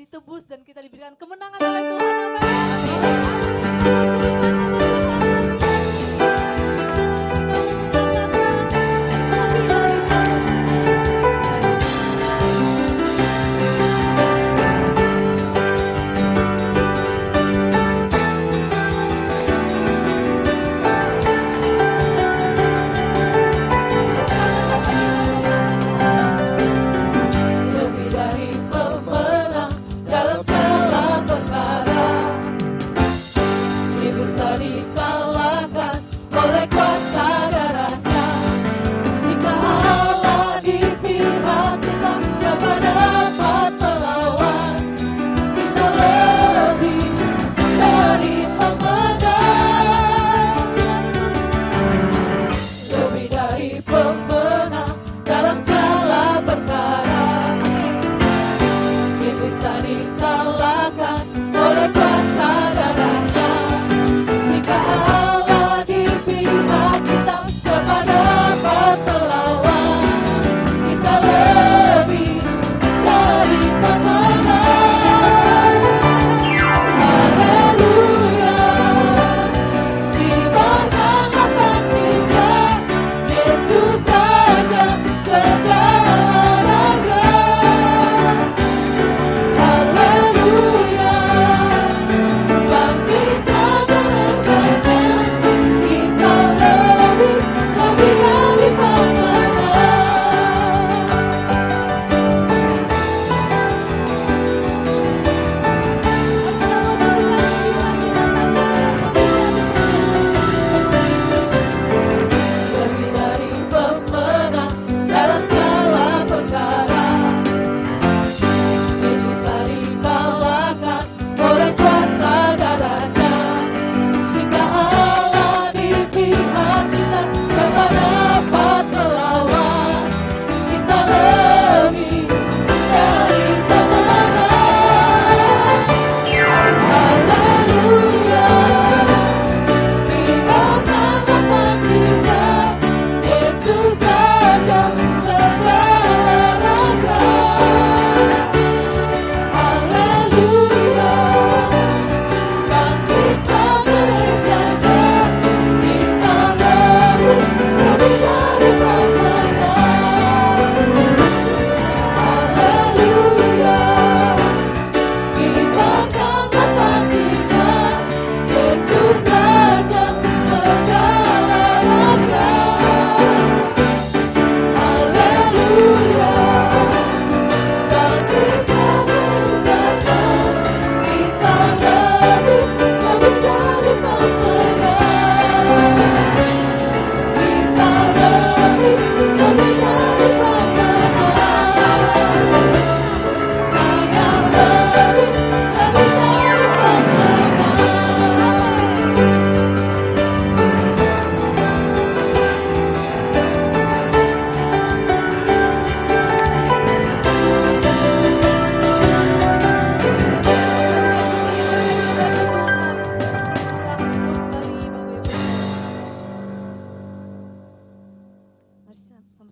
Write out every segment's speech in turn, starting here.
ditebus dan kita diberikan kemenangan oleh Tuhan. Amin.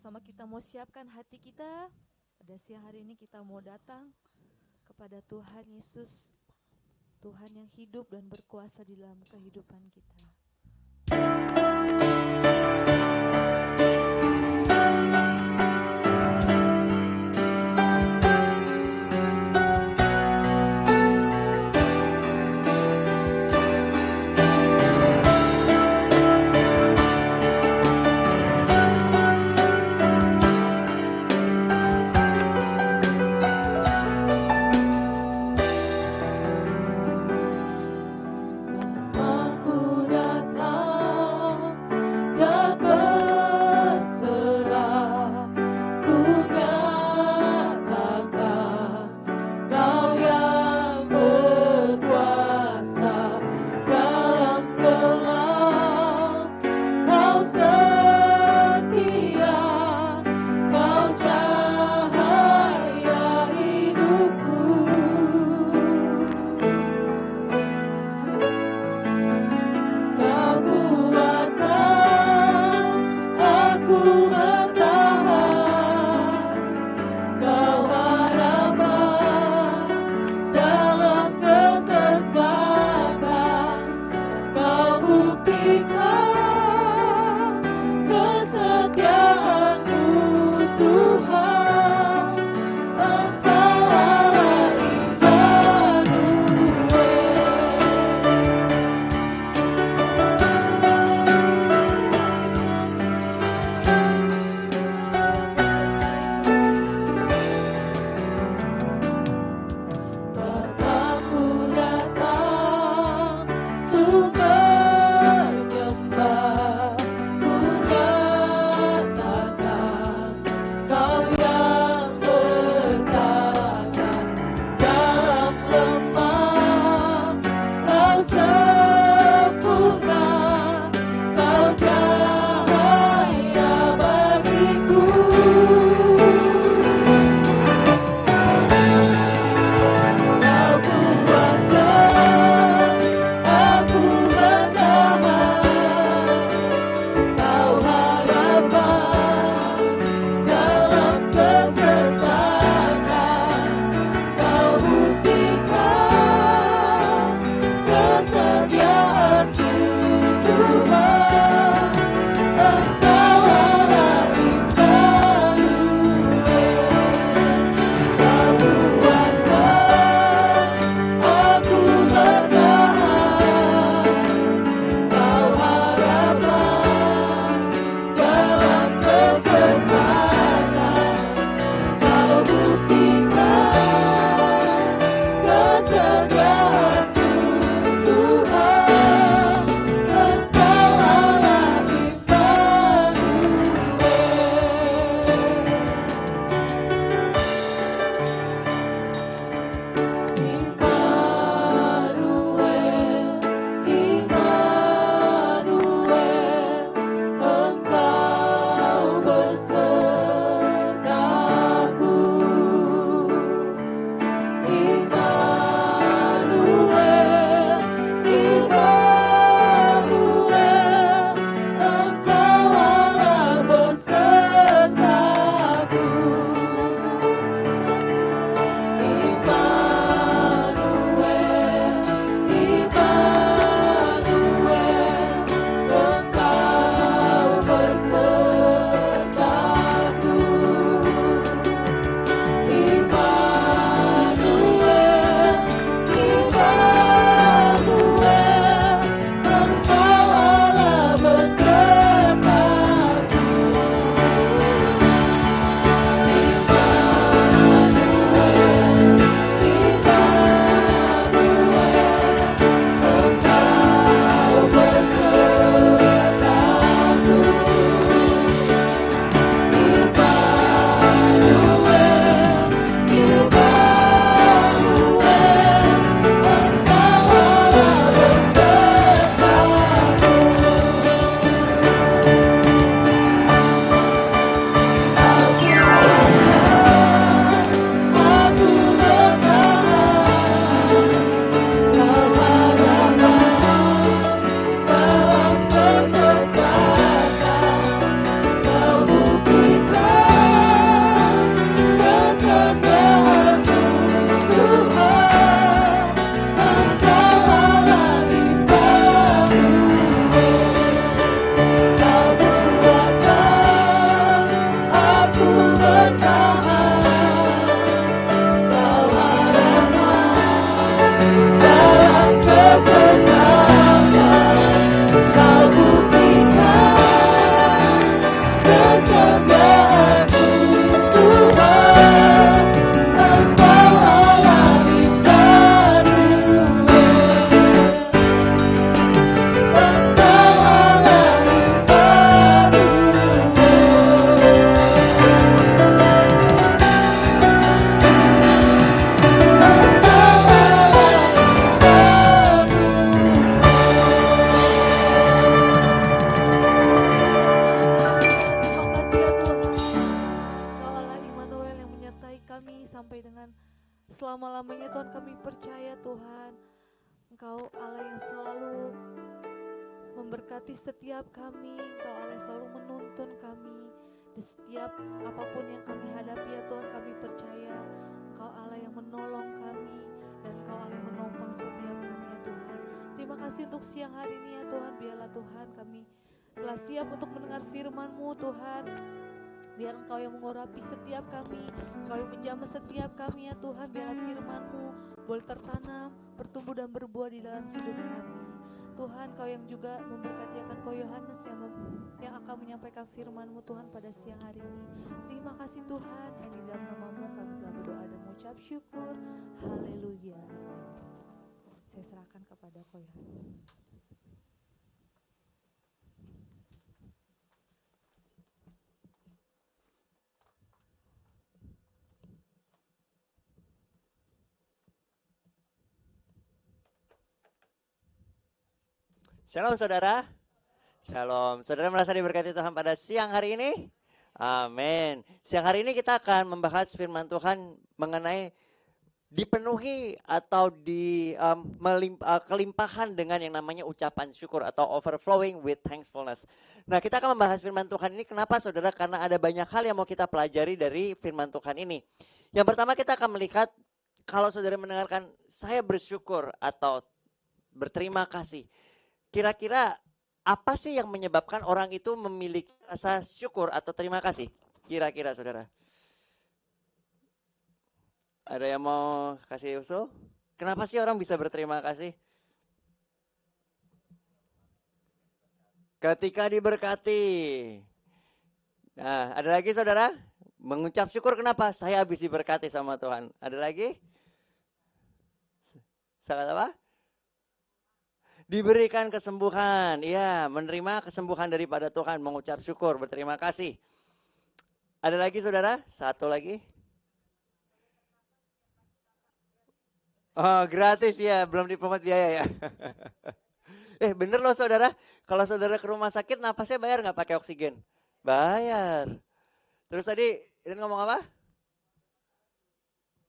Sama-sama kita mau siapkan hati kita. Pada siang hari ini kita mau datang kepada Tuhan Yesus, Tuhan yang hidup dan berkuasa di dalam kehidupan kita. Aku sampai dengan selama-lamanya. Tuhan, kami percaya Tuhan, Engkau Allah yang selalu memberkati setiap kami, Engkau Allah yang selalu menuntun kami di setiap apapun yang kami hadapi ya Tuhan. Kami percaya Engkau Allah yang menolong kami dan Engkau Allah yang menopang setiap kami ya Tuhan. Terima kasih untuk siang hari ini ya Tuhan. Biarlah Tuhan kami telah siap untuk mendengar firman-Mu Tuhan. Biar Engkau yang mengurapi setiap kami, Engkau yang menjamah setiap kami ya Tuhan. Biarlah firman-Mu boleh tertanam, bertumbuh dan berbuah di dalam hidup kami. Tuhan, Kau yang juga memberkati akan Kau Yohanes yang akan menyampaikan firman-Mu Tuhan pada siang hari ini. Terima kasih Tuhan, hanya di dalam nama-Mu kami telah berdoa dan mengucap syukur. Haleluya. Saya serahkan kepada Kau Yohanes. Shalom saudara. Shalom. Saudara merasa diberkati Tuhan pada siang hari ini? Amin. Siang hari ini kita akan membahas firman Tuhan mengenai dipenuhi atau kelimpahan dengan yang namanya ucapan syukur atau overflowing with thankfulness. Nah, kita akan membahas firman Tuhan ini kenapa saudara? Karena ada banyak hal yang mau kita pelajari dari firman Tuhan ini. Yang pertama kita akan melihat kalau saudara mendengarkan saya bersyukur atau berterima kasih. Kira-kira apa sih yang menyebabkan orang itu memiliki rasa syukur atau terima kasih? Kira-kira saudara. Ada yang mau kasih usul? Kenapa sih orang bisa berterima kasih? Ketika diberkati. Nah, ada lagi saudara? Mengucap syukur kenapa? Saya habis diberkati sama Tuhan. Ada lagi? Salah apa? Diberikan kesembuhan, ya, menerima kesembuhan daripada Tuhan, mengucap syukur, berterima kasih. Ada lagi saudara? Satu lagi. Oh, gratis ya, belum dipungut biaya ya. Bener loh saudara, kalau saudara ke rumah sakit napasnya bayar nggak pakai oksigen? Bayar. Terus tadi Iren ngomong apa?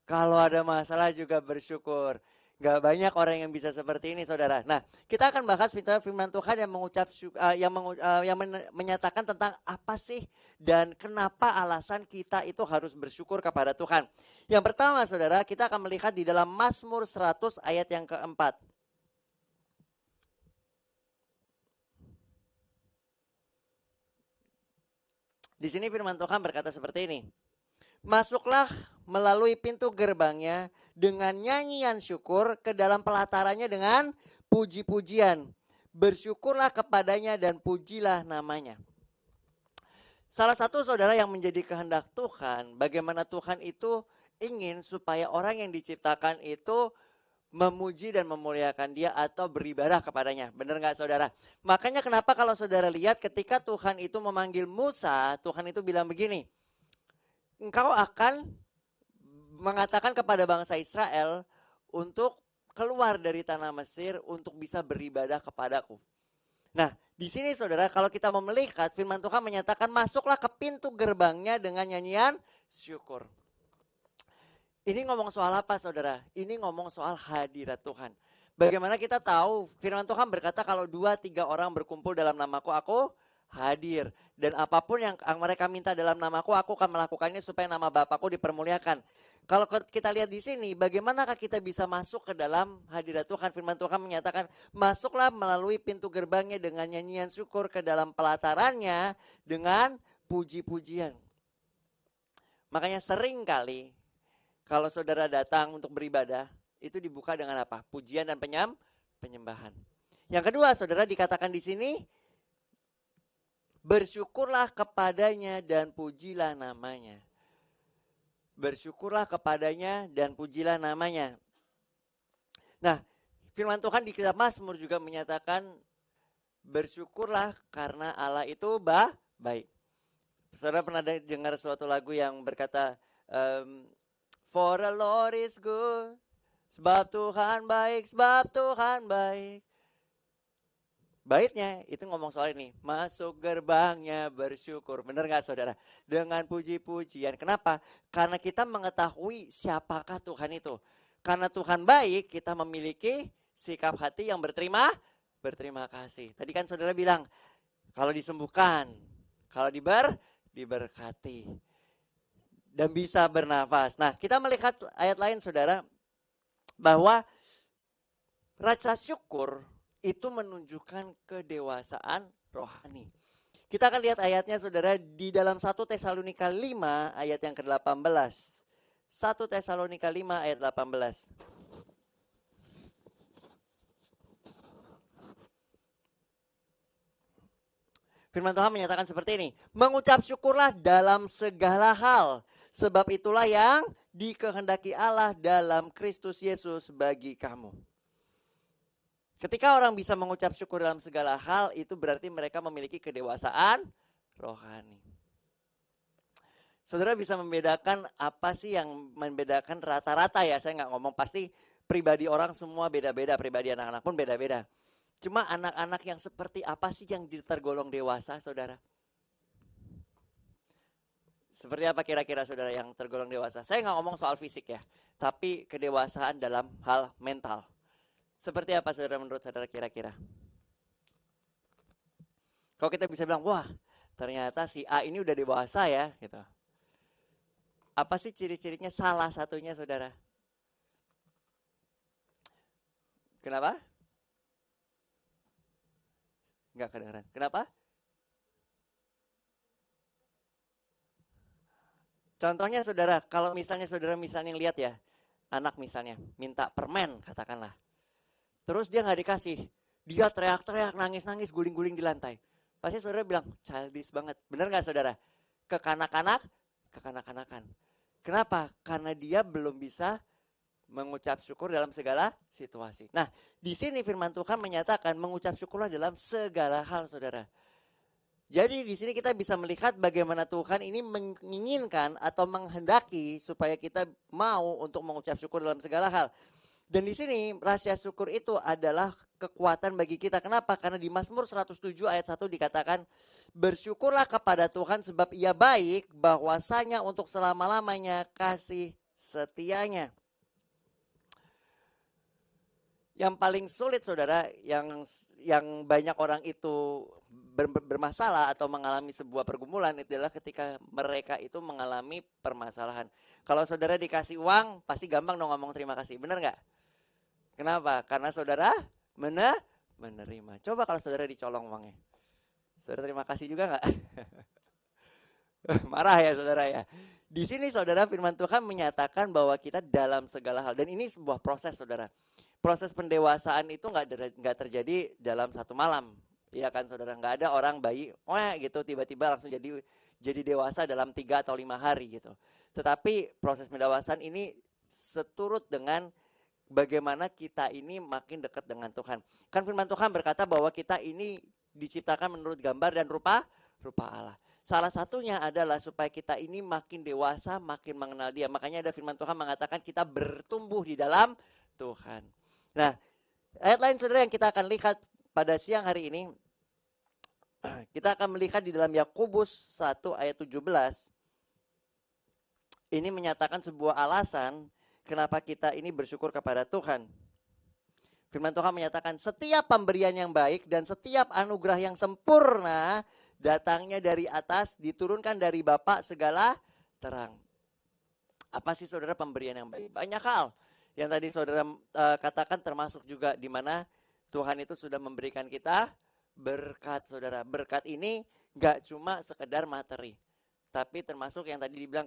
Kalau ada masalah juga bersyukur. Gak banyak orang yang bisa seperti ini saudara. Nah, kita akan bahas firman Tuhan yang menyatakan tentang apa sih dan kenapa alasan kita itu harus bersyukur kepada Tuhan. Yang pertama saudara, kita akan melihat di dalam Mazmur 100 ayat yang keempat. Di sini firman Tuhan berkata seperti ini. Masuklah melalui pintu gerbangnya dengan nyanyian syukur, ke dalam pelatarannya dengan puji-pujian. Bersyukurlah kepadanya dan pujilah namanya. Salah satu saudara yang menjadi kehendak Tuhan, bagaimana Tuhan itu ingin supaya orang yang diciptakan itu memuji dan memuliakan dia atau beribadah kepadanya. Benar gak saudara? Makanya kenapa kalau saudara lihat ketika Tuhan itu memanggil Musa, Tuhan itu bilang begini, engkau akan mengatakan kepada bangsa Israel untuk keluar dari tanah Mesir untuk bisa beribadah kepadaku. Nah, di sini saudara, kalau kita mau melihat firman Tuhan menyatakan masuklah ke pintu gerbangnya dengan nyanyian syukur. Ini ngomong soal apa saudara? Ini ngomong soal hadirat Tuhan. Bagaimana kita tahu firman Tuhan berkata kalau 2-3 orang berkumpul dalam namaku, aku hadir. Dan apapun yang mereka minta dalam namaku, aku akan melakukannya supaya nama Bapakku dipermuliakan. Kalau kita lihat di sini, bagaimanakah kita bisa masuk ke dalam hadirat Tuhan? Firman Tuhan menyatakan, masuklah melalui pintu gerbangnya dengan nyanyian syukur, ke dalam pelatarannya dengan puji-pujian. Makanya sering kali kalau saudara datang untuk beribadah, itu dibuka dengan apa? Pujian dan penyembahan. Yang kedua, saudara, dikatakan di sini, bersyukurlah kepadanya dan pujilah namanya. Bersyukurlah kepadanya dan pujilah namanya. Nah, firman Tuhan di kitab Mazmur juga menyatakan, bersyukurlah karena Allah itu baik. Saudara pernah dengar suatu lagu yang berkata, for the Lord is good, sebab Tuhan baik, sebab Tuhan baik. Baitnya itu ngomong soal ini, masuk gerbangnya bersyukur. Benar nggak saudara? Dengan puji-pujian. Kenapa? Karena kita mengetahui siapakah Tuhan itu. Karena Tuhan baik, kita memiliki sikap hati yang berterima kasih. Tadi kan saudara bilang, kalau disembuhkan, kalau diberkati, dan bisa bernafas. Nah, kita melihat ayat lain saudara, bahwa rasa syukur itu menunjukkan kedewasaan rohani. Kita akan lihat ayatnya saudara di dalam 1 Tesalonika 5 ayat yang ke-18. 1 Tesalonika 5 ayat 18. Firman Tuhan menyatakan seperti ini, mengucap syukurlah dalam segala hal, sebab itulah yang dikehendaki Allah dalam Kristus Yesus bagi kamu. Ketika orang bisa mengucap syukur dalam segala hal, itu berarti mereka memiliki kedewasaan rohani. Saudara bisa membedakan apa sih yang membedakan rata-rata ya, saya nggak ngomong pasti pribadi orang semua beda-beda, pribadi anak-anak pun beda-beda. Cuma anak-anak yang seperti apa sih yang tergolong dewasa saudara? Seperti apa kira-kira saudara yang tergolong dewasa? Saya nggak ngomong soal fisik ya, tapi kedewasaan dalam hal mental. Seperti apa saudara menurut saudara kira-kira? Kalau kita bisa bilang, wah ternyata si A ini udah dewasa ya gitu. Apa sih ciri-cirinya? Salah satunya saudara. Kenapa? Enggak kedengeran. Kenapa? Contohnya saudara, kalau misalnya saudara lihat ya, anak misalnya minta permen katakanlah. Terus dia nggak dikasih, dia teriak-teriak, nangis-nangis, guling-guling di lantai. Pasti saudara bilang, childish banget. Benar nggak saudara? Kekanak-kanakan. Kenapa? Karena dia belum bisa mengucap syukur dalam segala situasi. Nah, di sini firman Tuhan menyatakan mengucap syukurlah dalam segala hal, saudara. Jadi di sini kita bisa melihat bagaimana Tuhan ini menginginkan atau menghendaki supaya kita mau untuk mengucap syukur dalam segala hal. Dan di sini rahasia syukur itu adalah kekuatan bagi kita. Kenapa? Karena di Mazmur 107 ayat 1 dikatakan, bersyukurlah kepada Tuhan sebab ia baik, bahwasanya untuk selama-lamanya kasih setianya. Yang paling sulit saudara, yang banyak orang itu bermasalah atau mengalami sebuah pergumulan itu adalah ketika mereka itu mengalami permasalahan. Kalau saudara dikasih uang, pasti gampang dong ngomong terima kasih, benar nggak? Kenapa? Karena saudara menerima. Coba kalau saudara dicolong uangnya, saudara terima kasih juga nggak? Marah ya saudara ya. Di sini saudara firman Tuhan menyatakan bahwa kita dalam segala hal, dan ini sebuah proses saudara. Proses pendewasaan itu nggak terjadi dalam satu malam, ya kan saudara? Nggak ada orang bayi, gitu tiba-tiba langsung jadi dewasa dalam 3 atau 5 hari gitu. Tetapi proses pendewasaan ini seturut dengan bagaimana kita ini makin dekat dengan Tuhan. Kan firman Tuhan berkata bahwa kita ini diciptakan menurut gambar dan rupa Allah. Salah satunya adalah supaya kita ini makin dewasa, makin mengenal Dia. Makanya ada firman Tuhan mengatakan kita bertumbuh di dalam Tuhan. Nah, ayat lain saudara yang kita akan lihat pada siang hari ini, kita akan melihat di dalam Yakobus 1 ayat 17. Ini menyatakan sebuah alasan kenapa kita ini bersyukur kepada Tuhan. Firman Tuhan menyatakan setiap pemberian yang baik dan setiap anugerah yang sempurna datangnya dari atas, diturunkan dari Bapa segala terang. Apa sih saudara pemberian yang baik? Banyak hal yang tadi saudara katakan, termasuk juga di mana Tuhan itu sudah memberikan kita berkat saudara. Berkat ini gak cuma sekedar materi, tapi termasuk yang tadi dibilang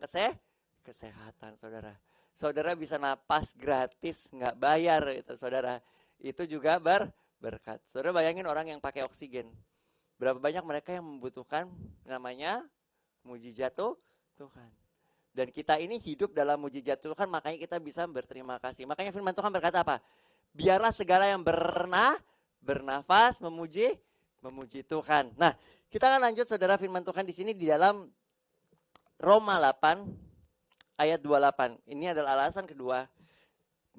kesehatan saudara. Saudara bisa napas gratis, nggak bayar itu saudara. Itu juga berkat. Saudara bayangin orang yang pakai oksigen. Berapa banyak mereka yang membutuhkan namanya mujizat Tuhan. Dan kita ini hidup dalam mujizat Tuhan, makanya kita bisa berterima kasih. Makanya firman Tuhan berkata apa? Biarlah segala yang bernafas memuji Tuhan. Nah, kita akan lanjut saudara firman Tuhan di sini di dalam Roma 8 ayat 28. Ini adalah alasan kedua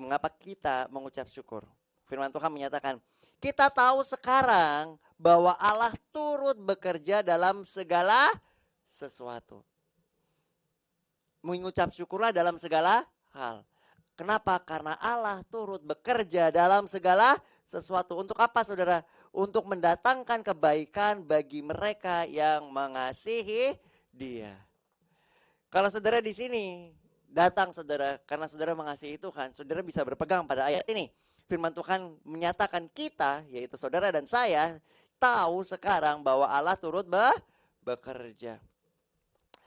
mengapa kita mengucap syukur. Firman Tuhan menyatakan, Kita tahu sekarang bahwa Allah turut bekerja dalam segala sesuatu. Mengucap syukurlah dalam segala hal. Kenapa? Karena Allah turut bekerja dalam segala sesuatu. Untuk apa saudara? Untuk mendatangkan kebaikan bagi mereka yang mengasihi Dia. Kalau saudara di sini datang saudara, karena saudara mengasihi Tuhan, saudara bisa berpegang pada ayat ini. Firman Tuhan menyatakan kita, yaitu saudara dan saya, tahu sekarang bahwa Allah turut bekerja.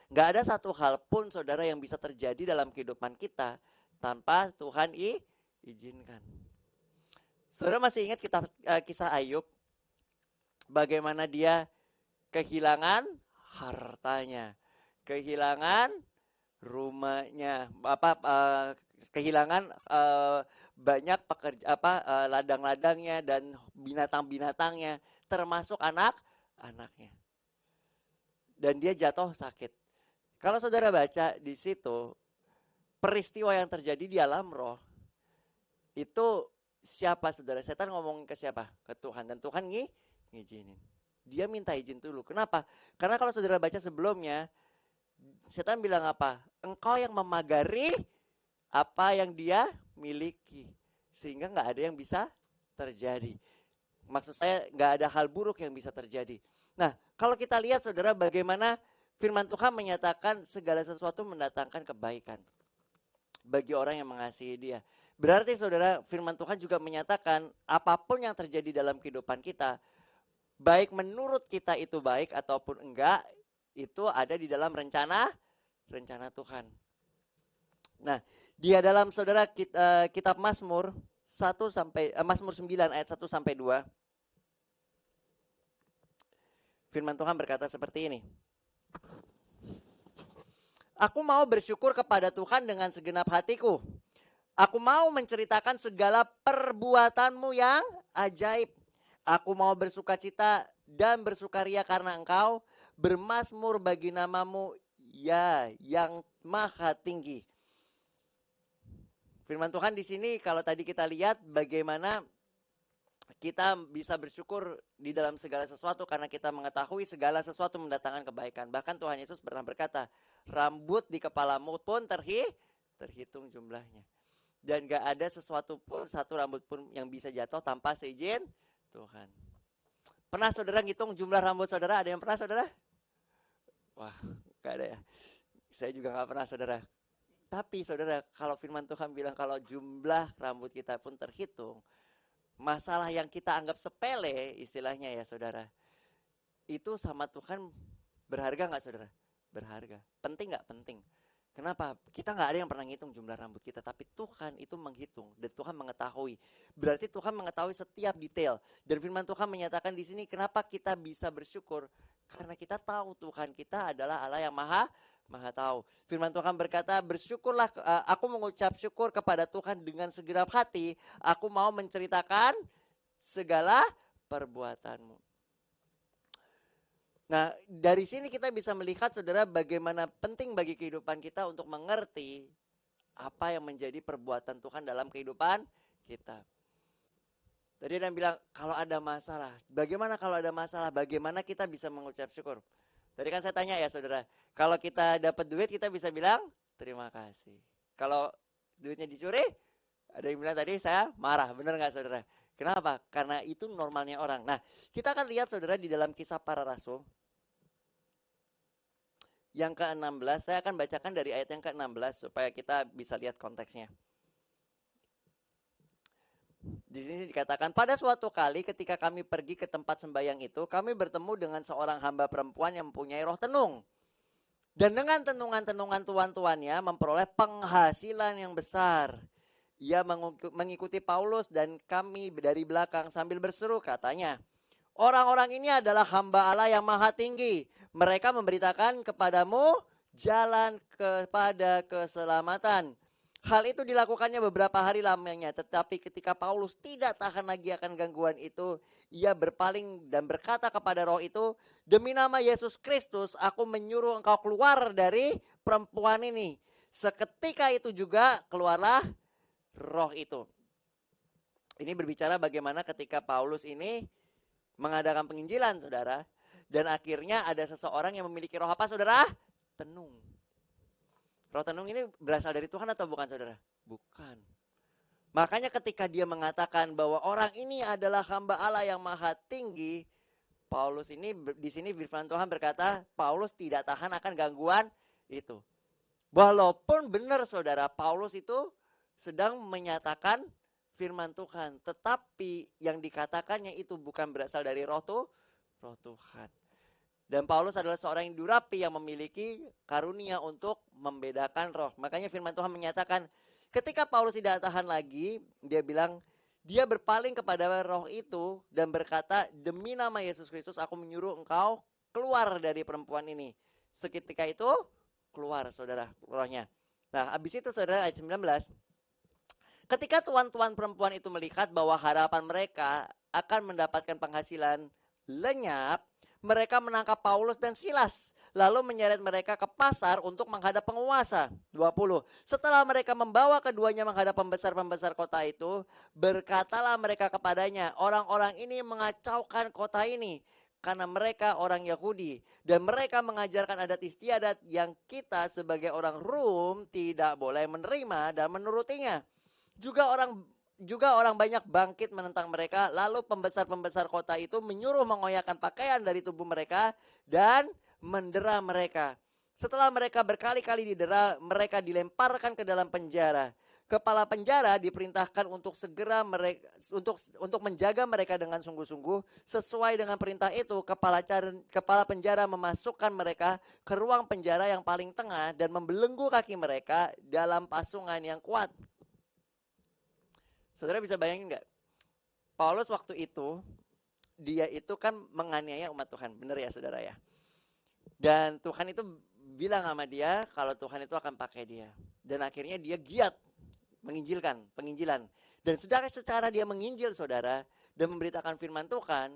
Gak ada satu hal pun saudara yang bisa terjadi dalam kehidupan kita tanpa Tuhan izinkan. Saudara masih ingat kisah Ayub? Bagaimana dia kehilangan hartanya, kehilangan rumahnya, kehilangan banyak ladang-ladangnya dan binatang-binatangnya, termasuk anak-anaknya. Dan dia jatuh sakit. Kalau saudara baca di situ, peristiwa yang terjadi di alam roh, itu siapa saudara? Setan ngomong ke siapa? Ke Tuhan. Dan Tuhan ngizinin. Dia minta izin dulu. Kenapa? Karena kalau saudara baca sebelumnya, setan bilang apa? Engkau yang memagari apa yang dia miliki. Sehingga gak ada yang bisa terjadi. Maksud saya gak ada hal buruk yang bisa terjadi. Nah, kalau kita lihat saudara bagaimana firman Tuhan menyatakan segala sesuatu mendatangkan kebaikan bagi orang yang mengasihi Dia. Berarti saudara, firman Tuhan juga menyatakan apapun yang terjadi dalam kehidupan kita, baik menurut kita itu baik ataupun enggak, itu ada di dalam rencana Tuhan. Nah, dia dalam saudara kitab Mazmur 9 ayat 1 sampai 2. Firman Tuhan berkata seperti ini. Aku mau bersyukur kepada Tuhan dengan segenap hatiku. Aku mau menceritakan segala perbuatanmu yang ajaib. Aku mau bersukacita dan bersukaria karena Engkau, bermazmur bagi namamu ya yang maha tinggi. Firman Tuhan di sini kalau tadi kita lihat bagaimana kita bisa bersyukur di dalam segala sesuatu karena kita mengetahui segala sesuatu mendatangkan kebaikan. Bahkan Tuhan Yesus pernah berkata, rambut di kepalamu pun terhitung jumlahnya. Dan gak ada sesuatu pun, satu rambut pun yang bisa jatuh tanpa seizin Tuhan. Pernah saudara ngitung jumlah rambut saudara? Ada yang pernah saudara? Wah, gak ada ya. Saya juga gak pernah saudara. Tapi saudara, kalau firman Tuhan bilang kalau jumlah rambut kita pun terhitung, masalah yang kita anggap sepele istilahnya ya saudara, itu sama Tuhan berharga gak saudara? Berharga. Penting gak? Penting. Kenapa? Kita gak ada yang pernah ngitung jumlah rambut kita, tapi Tuhan itu menghitung dan Tuhan mengetahui. Berarti Tuhan mengetahui setiap detail. Dan firman Tuhan menyatakan di sini kenapa kita bisa bersyukur? Karena kita tahu Tuhan kita adalah Allah yang maha tahu. Firman Tuhan berkata, bersyukurlah, aku mengucap syukur kepada Tuhan dengan segenap hati. Aku mau menceritakan segala perbuatanmu. Nah, dari sini kita bisa melihat saudara bagaimana penting bagi kehidupan kita untuk mengerti apa yang menjadi perbuatan Tuhan dalam kehidupan kita. Tadi ada yang bilang kalau ada masalah, bagaimana kalau ada masalah, bagaimana kita bisa mengucap syukur? Tadi kan saya tanya ya saudara, kalau kita dapat duit kita bisa bilang terima kasih. Kalau duitnya dicuri, ada yang bilang tadi saya marah, benar gak saudara? Kenapa? Karena itu normalnya orang. Nah, kita akan lihat saudara di dalam Kisah Para Rasul yang ke-16, saya akan bacakan dari ayat yang ke-16 supaya kita bisa lihat konteksnya. Di sini dikatakan, pada suatu kali ketika kami pergi ke tempat sembahyang itu, kami bertemu dengan seorang hamba perempuan yang mempunyai roh tenung. Dan dengan tenungan-tenungan tuan-tuannya memperoleh penghasilan yang besar. Ia mengikuti Paulus dan kami dari belakang sambil berseru, katanya, orang-orang ini adalah hamba Allah yang maha tinggi. Mereka memberitakan kepadamu jalan kepada keselamatan. Hal itu dilakukannya beberapa hari lamanya. Tetapi ketika Paulus tidak tahan lagi akan gangguan itu, ia berpaling dan berkata kepada roh itu, demi nama Yesus Kristus aku menyuruh engkau keluar dari perempuan ini. Seketika itu juga keluarlah roh itu. Ini berbicara bagaimana ketika Paulus ini mengadakan penginjilan, saudara. Dan akhirnya ada seseorang yang memiliki roh apa, saudara? Tenung. Roh tenung ini berasal dari Tuhan atau bukan, saudara? Bukan. Makanya ketika dia mengatakan bahwa orang ini adalah hamba Allah yang maha tinggi, Paulus ini di sini firman Tuhan berkata, Paulus tidak tahan akan gangguan itu. Walaupun benar, saudara, Paulus itu sedang menyatakan firman Tuhan, tetapi yang dikatakannya itu bukan berasal dari roh Tuhan. Dan Paulus adalah seorang yang durapi yang memiliki karunia untuk membedakan roh. Makanya firman Tuhan menyatakan ketika Paulus tidak tahan lagi, dia bilang, dia berpaling kepada roh itu dan berkata, demi nama Yesus Kristus aku menyuruh engkau keluar dari perempuan ini. Seketika itu keluar, saudara, rohnya. Nah, habis itu, saudara, ayat 19. Ketika tuan-tuan perempuan itu melihat bahwa harapan mereka akan mendapatkan penghasilan lenyap, mereka menangkap Paulus dan Silas, lalu menyeret mereka ke pasar untuk menghadap penguasa. 20. Setelah mereka membawa keduanya menghadap pembesar-pembesar kota itu, berkatalah mereka kepadanya, orang-orang ini mengacaukan kota ini, karena mereka orang Yahudi, dan mereka mengajarkan adat istiadat yang kita sebagai orang Rom tidak boleh menerima dan menurutinya. Juga orang banyak bangkit menentang mereka, lalu pembesar-pembesar kota itu menyuruh mengoyakkan pakaian dari tubuh mereka dan mendera mereka. Setelah mereka berkali-kali didera, mereka dilemparkan ke dalam penjara. Kepala penjara diperintahkan untuk segera untuk menjaga mereka dengan sungguh-sungguh. Sesuai dengan perintah itu, kepala penjara memasukkan mereka ke ruang penjara yang paling tengah dan membelenggu kaki mereka dalam pasungan yang kuat. Saudara bisa bayangin nggak? Paulus waktu itu, dia itu kan menganiaya umat Tuhan. Benar ya, saudara ya? Dan Tuhan itu bilang sama dia kalau Tuhan itu akan pakai dia. Dan akhirnya dia giat penginjilan. Dan sedangkan secara dia menginjil, saudara, dan memberitakan firman Tuhan,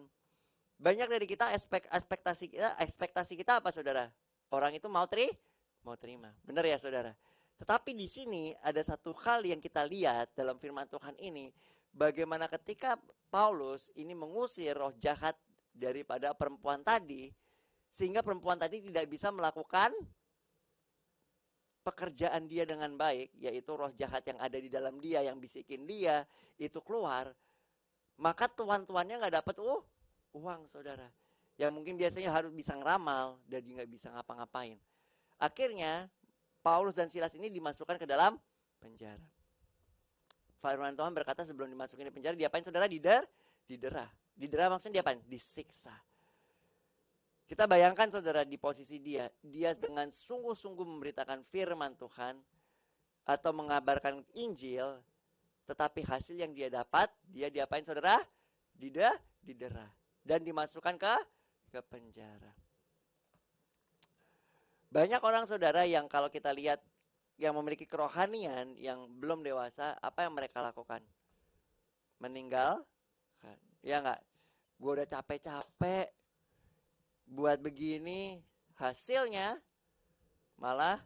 banyak dari kita ekspektasi kita apa, saudara? Orang itu mau terima. Benar ya, saudara? Tetapi di sini ada satu hal yang kita lihat dalam firman Tuhan ini, bagaimana ketika Paulus ini mengusir roh jahat daripada perempuan tadi, sehingga perempuan tadi tidak bisa melakukan pekerjaan dia dengan baik, yaitu roh jahat yang ada di dalam dia, yang bisikin dia, itu keluar, maka tuan-tuannya nggak dapat uang, saudara. Yang mungkin biasanya harus bisa ngeramal, dan dia nggak bisa ngapa-ngapain. Akhirnya Paulus dan Silas ini dimasukkan ke dalam penjara. Firman Tuhan berkata sebelum dimasukin di penjara, diapain, saudara? Didera. Didera maksudnya diapain? Disiksa. Kita bayangkan, saudara, di posisi dia dengan sungguh-sungguh memberitakan firman Tuhan atau mengabarkan Injil, tetapi hasil yang dia dapat, dia diapain, saudara? Didera dan dimasukkan ke penjara. Banyak orang, saudara, yang kalau kita lihat yang memiliki kerohanian yang belum dewasa, apa yang mereka lakukan? Meninggalkan. Ya enggak? Gue udah capek-capek buat begini, hasilnya malah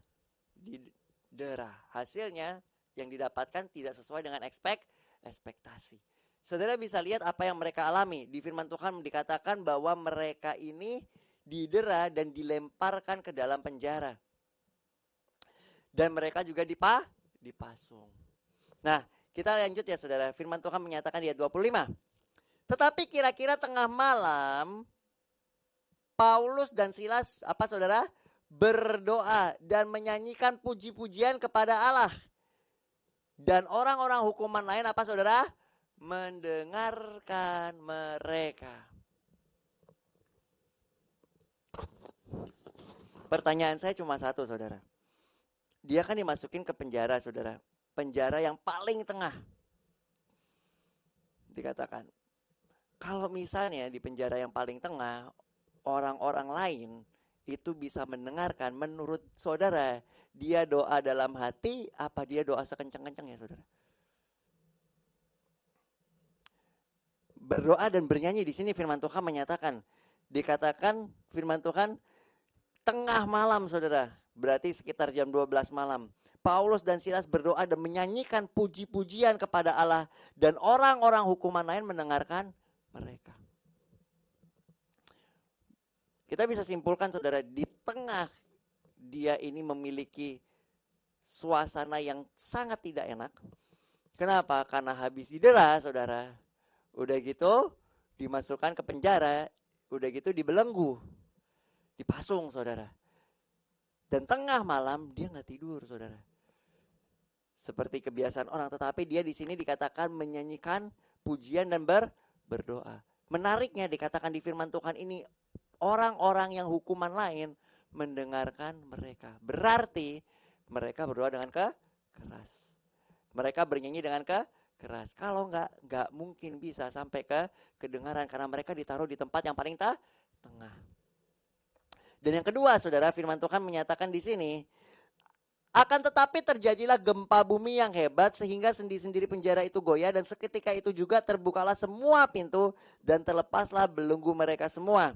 didera. Hasilnya yang didapatkan tidak sesuai dengan ekspektasi. Saudara bisa lihat apa yang mereka alami. Di firman Tuhan dikatakan bahwa mereka ini didera dan dilemparkan ke dalam penjara. Dan mereka juga dipasung. Nah, kita lanjut ya, saudara. Firman Tuhan menyatakan di ayat 25. Tetapi kira-kira tengah malam, Paulus dan Silas, apa, saudara? Berdoa dan menyanyikan puji-pujian kepada Allah. Dan orang-orang hukuman lain, apa, saudara? Mendengarkan mereka. Pertanyaan saya cuma satu, saudara. Dia kan dimasukin ke penjara, saudara. Penjara yang paling tengah. Dikatakan, kalau misalnya di penjara yang paling tengah, orang-orang lain itu bisa mendengarkan, menurut saudara, dia doa dalam hati, apa dia doa sekencang-kencangnya, saudara? Berdoa dan bernyanyi, di sini firman Tuhan menyatakan, dikatakan firman Tuhan, tengah malam, saudara, berarti sekitar jam 12 malam. Paulus dan Silas berdoa dan menyanyikan puji-pujian kepada Allah, dan orang-orang hukuman lain mendengarkan mereka. Kita bisa simpulkan saudara, di tengah dia ini memiliki suasana yang sangat tidak enak. Kenapa? Karena habis didera saudara, udah gitu dimasukkan ke penjara, udah gitu dibelenggu, dipasung saudara. Dan tengah malam dia nggak tidur saudara. Seperti kebiasaan orang, tetapi dia di sini dikatakan menyanyikan pujian dan berdoa. Menariknya dikatakan di firman Tuhan ini, orang-orang yang hukuman lain mendengarkan mereka. Berarti mereka berdoa dengan keras. Mereka bernyanyi dengan keras. Kalau nggak mungkin bisa sampai ke kedengaran, karena mereka ditaruh di tempat yang paling tengah. Dan yang kedua, saudara, firman Tuhan menyatakan di sini, akan tetapi terjadilah gempa bumi yang hebat sehingga sendi-sendi penjara itu goyah, dan seketika itu juga terbukalah semua pintu dan terlepaslah belenggu mereka semua.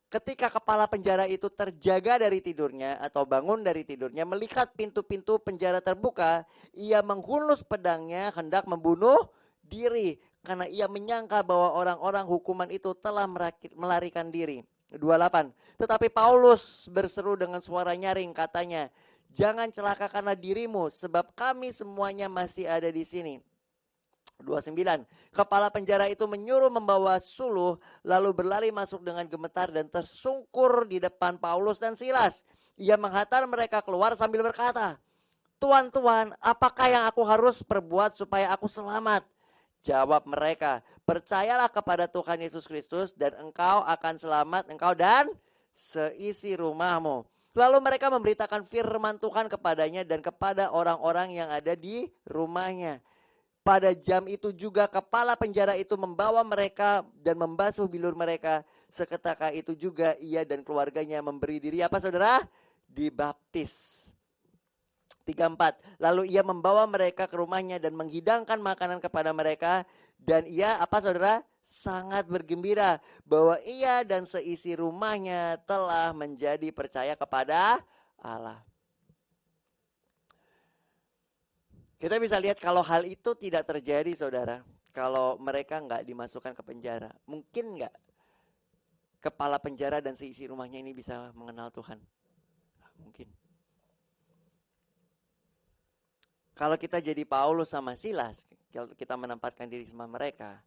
Ketika kepala penjara itu terjaga dari tidurnya atau bangun dari tidurnya, melihat pintu-pintu penjara terbuka, ia menghunus pedangnya hendak membunuh diri karena ia menyangka bahwa orang-orang hukuman itu telah melarikan diri. 28. Tetapi Paulus berseru dengan suara nyaring, katanya, jangan celakakanlah dirimu sebab kami semuanya masih ada di sini. 29. Kepala penjara itu menyuruh membawa suluh, lalu berlari masuk dengan gemetar dan tersungkur di depan Paulus dan Silas. Ia menghantar mereka keluar sambil berkata, Tuan-tuan, apakah yang aku harus perbuat supaya aku selamat? Jawab mereka, percayalah kepada Tuhan Yesus Kristus dan engkau akan selamat, engkau dan seisi rumahmu. Lalu mereka memberitakan firman Tuhan kepadanya dan kepada orang-orang yang ada di rumahnya. Pada jam itu juga kepala penjara itu membawa mereka dan membasuh bilur mereka. Seketika itu juga ia dan keluarganya memberi diri apa saudara? Dibaptis. 34. Lalu ia membawa mereka ke rumahnya dan menghidangkan makanan kepada mereka. Dan ia apa saudara? Sangat bergembira bahwa ia dan seisi rumahnya telah menjadi percaya kepada Allah. Kita bisa lihat kalau hal itu tidak terjadi saudara, kalau mereka nggak dimasukkan ke penjara, mungkin nggak kepala penjara dan seisi rumahnya ini bisa mengenal Tuhan? Mungkin. Kalau kita jadi Paulus sama Silas, kita menempatkan diri sama mereka,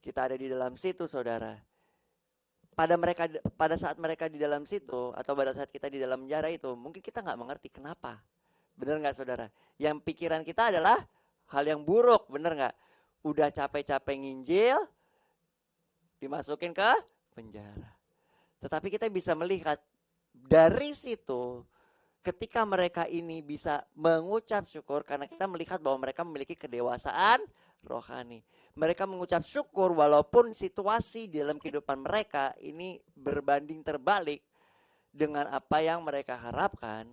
kita ada di dalam situ saudara. Pada saat mereka di dalam situ atau pada saat kita di dalam penjara itu, mungkin kita nggak mengerti kenapa. Benar nggak saudara? Yang pikiran kita adalah hal yang buruk, benar nggak? Udah capek-capek nginjil, dimasukin ke penjara. Tetapi kita bisa melihat dari situ, ketika mereka ini bisa mengucap syukur, karena kita melihat bahwa mereka memiliki kedewasaan rohani. Mereka mengucap syukur walaupun situasi di dalam kehidupan mereka ini berbanding terbalik dengan apa yang mereka harapkan.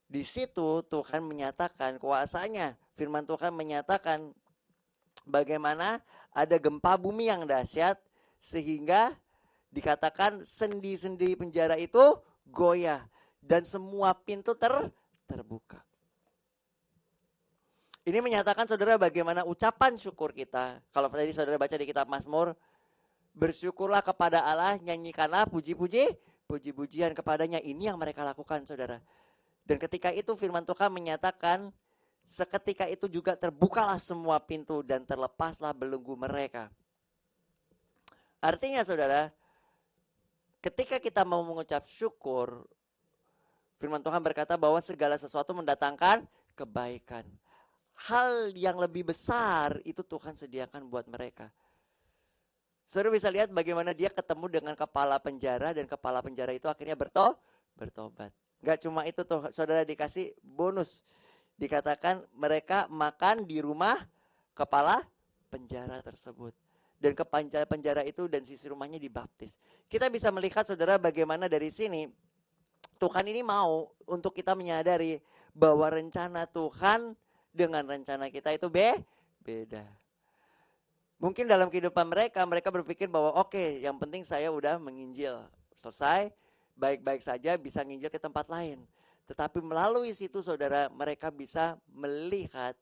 Di situ Tuhan menyatakan kuasanya. Firman Tuhan menyatakan bagaimana ada gempa bumi yang dahsyat sehingga dikatakan sendi-sendi penjara itu goyah dan semua pintu terbuka. Ini menyatakan saudara bagaimana ucapan syukur kita. Kalau tadi saudara baca di kitab Mazmur, bersyukurlah kepada Allah, nyanyikanlah puji-pujian kepadanya. Ini yang mereka lakukan saudara. Dan ketika itu firman Tuhan menyatakan seketika itu juga terbukalah semua pintu dan terlepaslah belenggu mereka. Artinya saudara, ketika kita mau mengucap syukur, firman Tuhan berkata bahwa segala sesuatu mendatangkan kebaikan. Hal yang lebih besar itu Tuhan sediakan buat mereka. Saudara bisa lihat bagaimana dia ketemu dengan kepala penjara dan kepala penjara itu akhirnya bertobat. Gak cuma itu tuh, saudara dikasih bonus. Dikatakan mereka makan di rumah kepala penjara tersebut. Dan kepala penjara itu dan sisi rumahnya dibaptis. Kita bisa melihat saudara bagaimana dari sini Tuhan ini mau untuk kita menyadari bahwa rencana Tuhan dengan rencana kita itu beda. Mungkin dalam kehidupan mereka berpikir bahwa oke, yang penting saya udah menginjil. Selesai. Baik-baik saja bisa nginjil ke tempat lain. Tetapi melalui situ saudara, mereka bisa melihat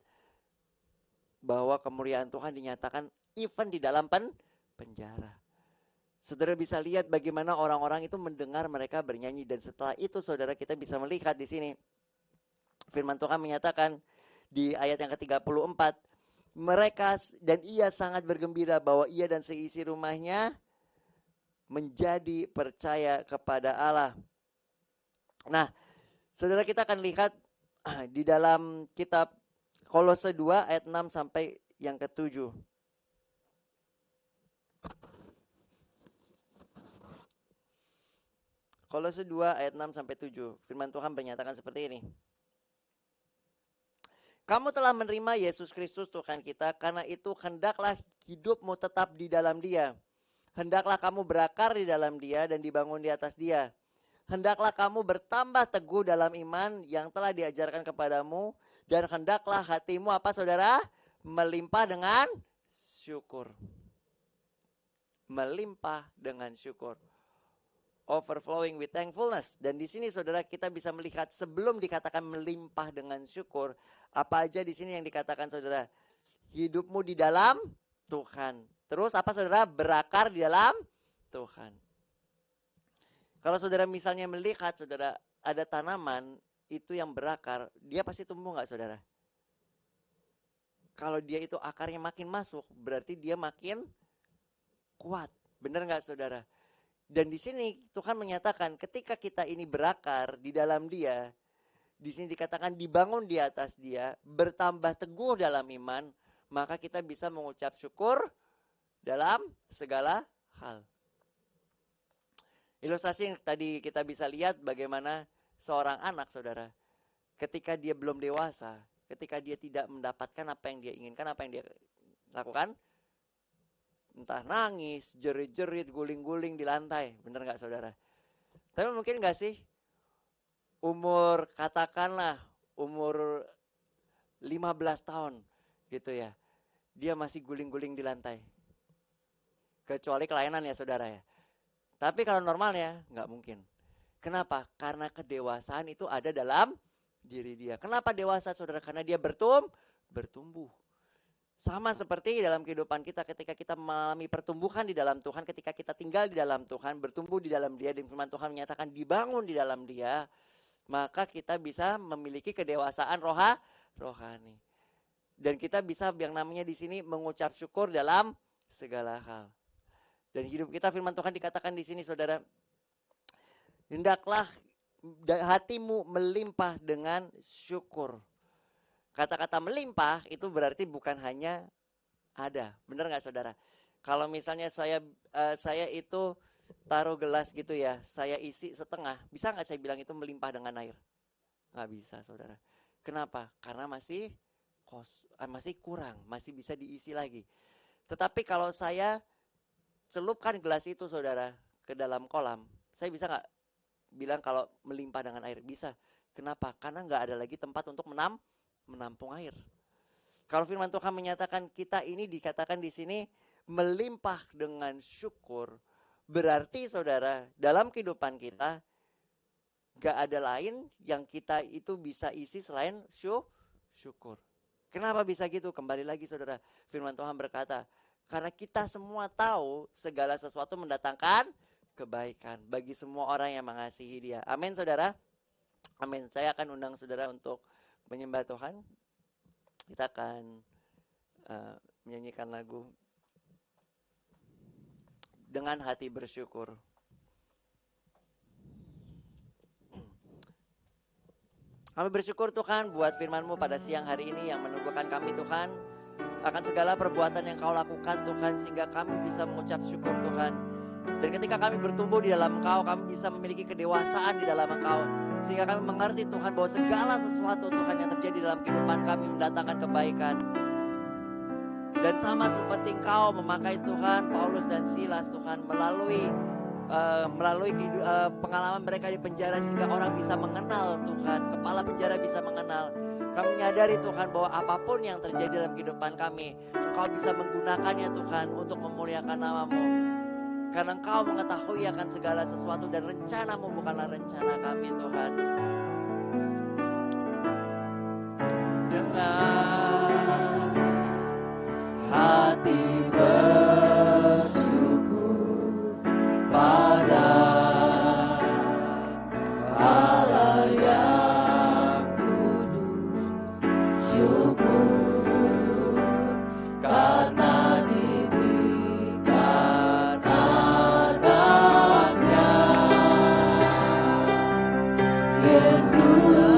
bahwa kemuliaan Tuhan dinyatakan even di dalam penjara. Saudara bisa lihat bagaimana orang-orang itu mendengar mereka bernyanyi, dan setelah itu saudara kita bisa melihat di sini firman Tuhan menyatakan di ayat yang ke-34, mereka dan ia sangat bergembira bahwa ia dan seisi rumahnya menjadi percaya kepada Allah. Nah, saudara kita akan lihat di dalam kitab Kolose 2 ayat 6 sampai yang ke-7. Kolose 2 ayat 6 sampai 7. Firman Tuhan menyatakan seperti ini. Kamu telah menerima Yesus Kristus Tuhan kita, karena itu hendaklah hidupmu tetap di dalam Dia. Hendaklah kamu berakar di dalam Dia dan dibangun di atas Dia. Hendaklah kamu bertambah teguh dalam iman yang telah diajarkan kepadamu, dan hendaklah hatimu apa saudara? Melimpah dengan syukur. Melimpah dengan syukur. Overflowing with thankfulness. Dan di sini saudara kita bisa melihat sebelum dikatakan melimpah dengan syukur, apa aja di sini yang dikatakan saudara? Hidupmu di dalam Tuhan. Terus apa saudara? Berakar di dalam Tuhan. Kalau saudara misalnya melihat saudara ada tanaman itu yang berakar, dia pasti tumbuh nggak saudara? Kalau dia itu akarnya makin masuk, berarti dia makin kuat. Benar nggak saudara? Dan di sini Tuhan menyatakan ketika kita ini berakar di dalam Dia, di sini dikatakan dibangun di atas Dia, bertambah teguh dalam iman, maka kita bisa mengucap syukur dalam segala hal. Ilustrasi yang tadi kita bisa lihat bagaimana seorang anak saudara, ketika dia belum dewasa, ketika dia tidak mendapatkan apa yang dia inginkan, apa yang dia lakukan, entah nangis, jerit-jerit, guling-guling di lantai. Bener gak saudara? Tapi mungkin gak sih umur katakanlah umur 15 tahun gitu ya, dia masih guling-guling di lantai. Kecuali kelainan ya saudara ya. Tapi kalau normalnya gak mungkin. Kenapa? Karena kedewasaan itu ada dalam diri dia. Kenapa dewasa saudara? Karena dia bertumbuh. Sama seperti dalam kehidupan kita ketika kita mengalami pertumbuhan di dalam Tuhan, ketika kita tinggal di dalam Tuhan, bertumbuh di dalam Dia, dan firman Tuhan menyatakan dibangun di dalam Dia, maka kita bisa memiliki kedewasaan rohani. Dan kita bisa yang namanya di sini mengucap syukur dalam segala hal. Dan hidup kita firman Tuhan dikatakan di sini saudara, hendaklah hatimu melimpah dengan syukur. Kata-kata melimpah itu berarti bukan hanya ada, benar nggak saudara? Kalau misalnya saya itu taruh gelas gitu ya, saya isi setengah, bisa nggak saya bilang itu melimpah dengan air? Nggak bisa saudara. Kenapa? Karena masih kurang, masih bisa diisi lagi. Tetapi kalau saya celupkan gelas itu saudara ke dalam kolam, saya bisa nggak bilang kalau melimpah dengan air? Bisa. Kenapa? Karena nggak ada lagi tempat untuk menampung air. Kalau firman Tuhan menyatakan kita ini dikatakan di sini melimpah dengan syukur, berarti saudara dalam kehidupan kita gak ada lain yang kita itu bisa isi selain syukur. Kenapa bisa gitu? Kembali lagi saudara, firman Tuhan berkata, karena kita semua tahu segala sesuatu mendatangkan kebaikan bagi semua orang yang mengasihi Dia. Amin saudara. Amin. Saya akan undang saudara untuk menyembah Tuhan. Kita akan menyanyikan lagu dengan hati bersyukur. Kami bersyukur Tuhan buat firman-Mu pada siang hari ini yang meneguhkan kami Tuhan akan segala perbuatan yang Kau lakukan Tuhan, sehingga kami bisa mengucap syukur Tuhan. Dan ketika kami bertumbuh di dalam Engkau, kami bisa memiliki kedewasaan di dalam Engkau, sehingga kami mengerti Tuhan bahwa segala sesuatu Tuhan yang terjadi dalam kehidupan kami mendatangkan kebaikan. Dan sama seperti Engkau memakai Tuhan Paulus dan Silas Tuhan melalui pengalaman mereka di penjara, sehingga orang bisa mengenal Tuhan, kepala penjara bisa mengenal. Kami menyadari Tuhan bahwa apapun yang terjadi dalam kehidupan kami, Engkau bisa menggunakannya Tuhan untuk memuliakan nama-Mu. Karena Engkau mengetahui akan segala sesuatu dan rencana-Mu bukanlah rencana kami Tuhan. dengan hati bersyukur pada Allah yang kudus, syukur karena diberikan anaknya Yesus.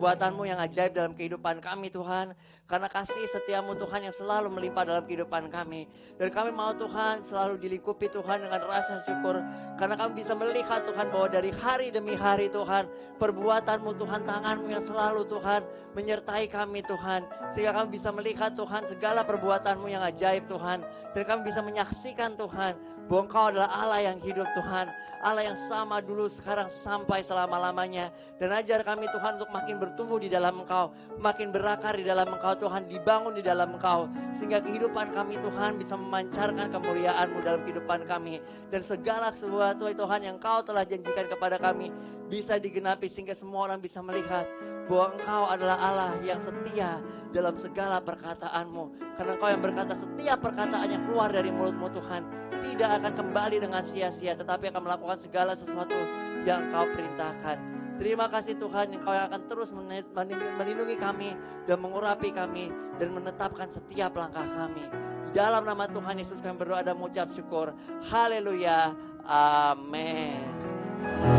perbuatan-Mu yang ajaib dalam kehidupan kami Tuhan. Karena kasih setiamu Tuhan yang selalu melimpah dalam kehidupan kami. Dan kami mau Tuhan selalu dilingkupi Tuhan dengan rasa syukur. Karena kami bisa melihat Tuhan bahwa dari hari demi hari Tuhan, perbuatan-Mu Tuhan, tangan-Mu yang selalu Tuhan menyertai kami Tuhan. Sehingga kami bisa melihat Tuhan segala perbuatan-Mu yang ajaib Tuhan. Dan kami bisa menyaksikan Tuhan bahwa Engkau adalah Allah yang hidup Tuhan. Allah yang sama dulu, sekarang, sampai selama-lamanya. Dan ajar kami Tuhan untuk makin bertumbuh di dalam Engkau, makin berakar di dalam Engkau Tuhan, dibangun di dalam Engkau. Sehingga kehidupan kami Tuhan bisa memancarkan kemuliaan-Mu dalam kehidupan kami. Dan segala sesuatu Tuhan yang Engkau telah janjikan kepada kami bisa digenapi, sehingga semua orang bisa melihat bahwa Engkau adalah Allah yang setia dalam segala perkataan-Mu. Karena Engkau yang berkata setiap perkataan yang keluar dari mulut-Mu Tuhan tidak akan kembali dengan sia-sia, tetapi akan melakukan segala sesuatu yang Engkau perintahkan. Terima kasih Tuhan, Engkau yang akan terus melindungi kami dan mengurapi kami dan menetapkan setiap langkah kami. Di dalam nama Tuhan Yesus kami berdoa dan mengucap syukur. Haleluya. Amin.